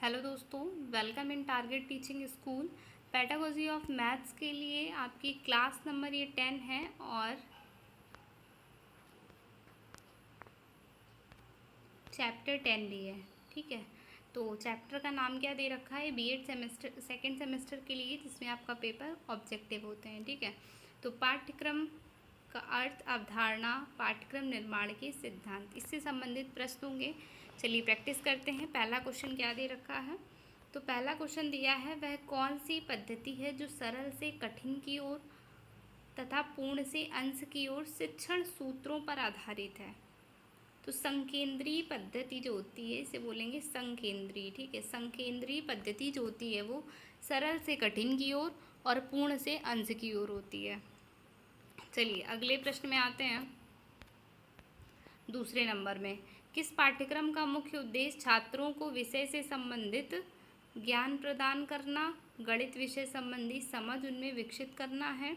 Hello दोस्तों, welcome in target teaching school. Pedagogy of maths के लिए आपकी क्लास नंबर ये 10 है और चैप्टर 10 भी है। ठीक है, तो चैप्टर का नाम क्या दे रखा है? बीएड सेमेस्टर सेकेंड सेमेस्टर के लिए, जिसमें आपका पेपर ऑब्जेक्टिव होते हैं। ठीक है, तो पाठ्यक्रम का अर्थ, अवधारणा, पाठ्यक्रम निर्माण के सिद्धांत, इससे संबंधित प्रश्न होंगे। चलिए प्रैक्टिस करते हैं। पहला क्वेश्चन क्या दे रखा है? तो पहला क्वेश्चन दिया है, वह कौन सी पद्धति है जो सरल से कठिन की ओर तथा पूर्ण से अंश की ओर शिक्षण सूत्रों पर आधारित है? तो संकेंद्रीय पद्धति जो होती है इसे बोलेंगे संकेंद्रीय। ठीक है, संकेंद्रीय पद्धति जो होती है वो सरल से कठिन की ओर और पूर्ण से अंश की ओर होती है। चलिए अगले प्रश्न में आते हैं। दूसरे नंबर में, किस पाठ्यक्रम का मुख्य उद्देश्य छात्रों को विषय से संबंधित ज्ञान प्रदान करना, गणित विषय संबंधी समझ उनमें विकसित करना है?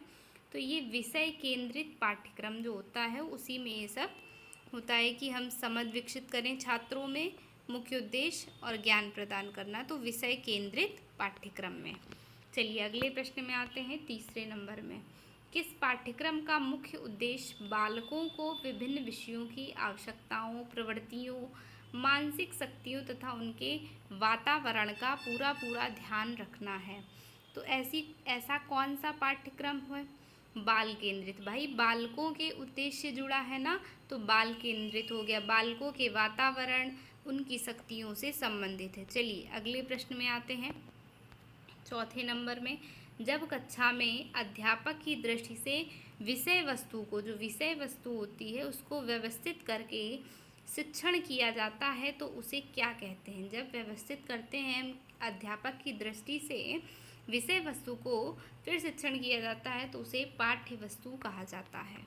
तो ये विषय केंद्रित पाठ्यक्रम जो होता है उसी में ये सब होता है कि हम समझ विकसित करें छात्रों में, मुख्य उद्देश्य और ज्ञान प्रदान करना, तो विषय केंद्रित पाठ्यक्रम में। चलिए अगले प्रश्न में आते हैं। तीसरे नंबर में, किस पाठ्यक्रम का मुख्य उद्देश्य बालकों को विभिन्न विषयों की आवश्यकताओं, प्रवृत्तियों, मानसिक शक्तियों तथा उनके वातावरण का पूरा ध्यान रखना है? तो ऐसा कौन सा पाठ्यक्रम है? बाल केंद्रित। भाई बालकों के उद्देश्य से जुड़ा है ना, तो बाल केंद्रित हो गया। बालकों के वातावरण, उनकी शक्तियों से संबंधित है। चलिए अगले प्रश्न में आते हैं। चौथे नंबर में, जब कक्षा में अध्यापक की दृष्टि से विषय वस्तु को, जो विषय वस्तु होती है उसको व्यवस्थित करके शिक्षण किया जाता है तो उसे क्या कहते हैं? जब व्यवस्थित करते हैं अध्यापक की दृष्टि से विषय वस्तु को फिर शिक्षण किया जाता है तो उसे पाठ्य वस्तु कहा जाता है।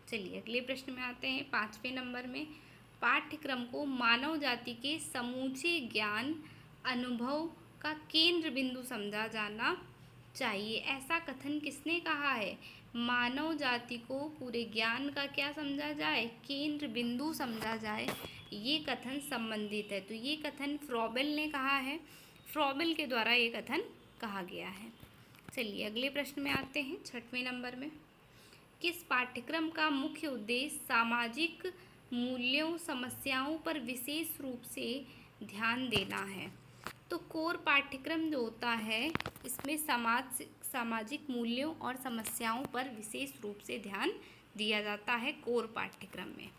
चलिए अगले प्रश्न में आते हैं। पाँचवें नंबर में, पाठ्यक्रम को मानव जाति के समूचे ज्ञान अनुभव का केंद्र बिंदु समझा जाना चाहिए, ऐसा कथन किसने कहा है? मानव जाति को पूरे ज्ञान का क्या समझा जाए? केंद्र बिंदु समझा जाए, ये कथन संबंधित है। तो ये कथन फ्रॉबेल ने कहा है। फ्रॉबेल के द्वारा ये कथन कहा गया है। चलिए अगले प्रश्न में आते हैं। छठवें नंबर में, किस पाठ्यक्रम का मुख्य उद्देश्य सामाजिक मूल्यों, समस्याओं पर विशेष रूप से ध्यान देना है? तो कोर पाठ्यक्रम जो होता है इसमें सामाजिक मूल्यों और समस्याओं पर विशेष रूप से ध्यान दिया जाता है कोर पाठ्यक्रम में।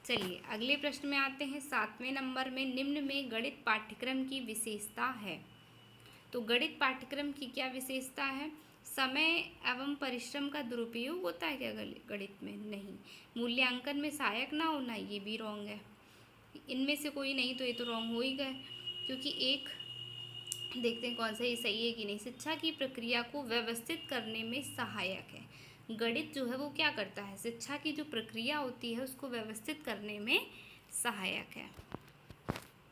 चलिए अगले प्रश्न में आते हैं। सातवें नंबर में, निम्न में गणित पाठ्यक्रम की विशेषता है? तो गणित पाठ्यक्रम की क्या विशेषता है? समय एवं परिश्रम का दुरुपयोग होता है क्या गणित में? नहीं। मूल्यांकन में सहायक ना होना, ये भी रॉन्ग है। इनमें से कोई नहीं तो ये तो रॉन्ग हो ही गए, क्योंकि एक देखते हैं कौन सा ये सही है कि नहीं। शिक्षा की प्रक्रिया को व्यवस्थित करने में सहायक है। गणित जो है वो क्या करता है? शिक्षा की जो प्रक्रिया होती है उसको व्यवस्थित करने में सहायक है।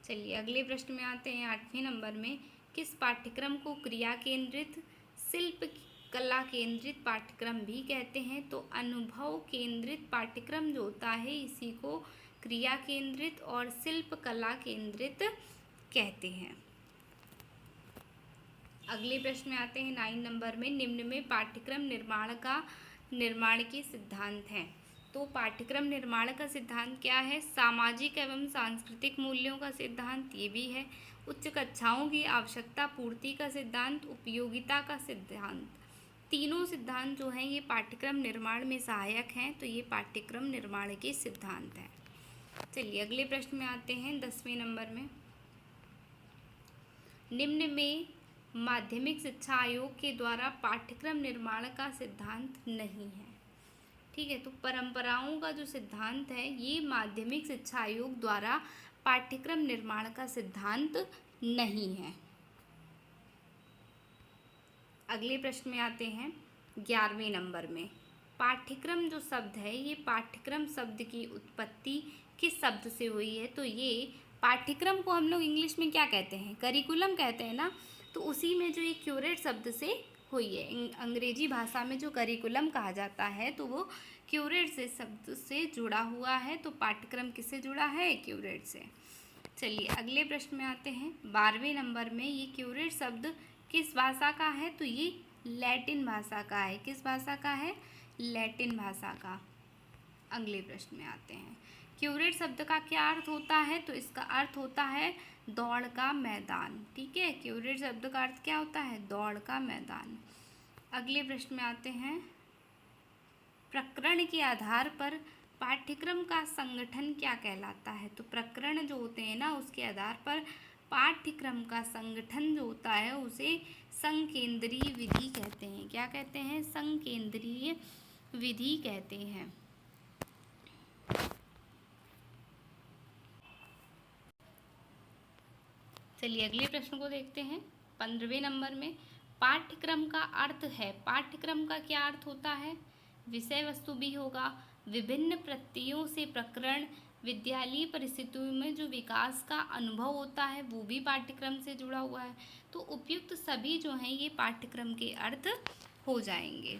चलिए अगले प्रश्न में आते हैं। आठवें नंबर में, किस पाठ्यक्रम को क्रिया केंद्रित, शिल्प कला केंद्रित पाठ्यक्रम भी कहते हैं? तो अनुभव केंद्रित पाठ्यक्रम जो होता है इसी को क्रिया केंद्रित और शिल्प कला केंद्रित कहते हैं। अगले प्रश्न में आते हैं। 9 नंबर में, निम्न में पाठ्यक्रम निर्माण के सिद्धांत हैं? तो पाठ्यक्रम निर्माण का सिद्धांत क्या है? सामाजिक एवं सांस्कृतिक मूल्यों का सिद्धांत, ये भी है। उच्च कक्षाओं की आवश्यकता पूर्ति का सिद्धांत, उपयोगिता का सिद्धांत, तीनों सिद्धांत जो हैं ये पाठ्यक्रम निर्माण में सहायक हैं, तो ये पाठ्यक्रम निर्माण के सिद्धांत हैं। चलिए अगले प्रश्न में आते हैं। 10वें नंबर में, निम्न में माध्यमिक शिक्षा आयोग के द्वारा पाठ्यक्रम निर्माण का सिद्धांत नहीं है। ठीक है, तो परंपराओं का जो सिद्धांत है ये माध्यमिक शिक्षा आयोग द्वारा पाठ्यक्रम निर्माण का सिद्धांत नहीं है। अगले प्रश्न में आते हैं। 11वें नंबर में, पाठ्यक्रम जो शब्द है ये पाठ्यक्रम शब्द की उत्पत्ति किस शब्द से हुई है? तो ये पाठ्यक्रम को हम लोग इंग्लिश में क्या कहते हैं? करिकुलम कहते हैं ना, तो उसी में जो ये क्यूरेट शब्द से हुई है। अंग्रेजी भाषा में जो करिकुलम कहा जाता है तो वो क्यूरेट से शब्द से जुड़ा हुआ है, तो पाठ्यक्रम किससे जुड़ा है? क्यूरेट से। चलिए अगले प्रश्न में आते हैं। 12वें नंबर में ये क्यूरेट शब्द किस भाषा का है? तो ये लैटिन भाषा का है। किस भाषा का है? लैटिन भाषा का। अगले प्रश्न में आते हैं। क्यूरेट शब्द का क्या अर्थ होता है? तो इसका अर्थ होता है दौड़ का मैदान। ठीक है, क्यूरेट शब्द का अर्थ क्या होता है? दौड़ का मैदान। अगले प्रश्न में आते हैं। प्रकरण के आधार पर पाठ्यक्रम का संगठन क्या कहलाता है? तो प्रकरण जो होते हैं ना, उसके आधार पर पाठ्यक्रम का संगठन जो होता है उसे संकेंद्रीय विधि कहते हैं। क्या कहते हैं? संकेंद्रीय विधि कहते हैं। चलिए अगले प्रश्न को देखते हैं। 15वें नंबर में पाठ्यक्रम का अर्थ है। पाठ्यक्रम का क्या अर्थ होता है? विषय वस्तु भी होगा, विभिन्न प्रत्ययों से प्रकरण, विद्यालयी परिस्थितियों में जो विकास का अनुभव होता है वो भी पाठ्यक्रम से जुड़ा हुआ है। तो उपयुक्त सभी जो हैं ये पाठ्यक्रम के अर्थ हो जाएंगे।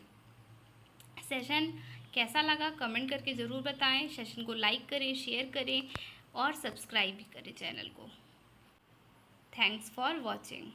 सेशन कैसा लगा कमेंट करके ज़रूर बताएं। सेशन को लाइक करें, शेयर करें और सब्सक्राइब भी करें चैनल को। Thanks for watching.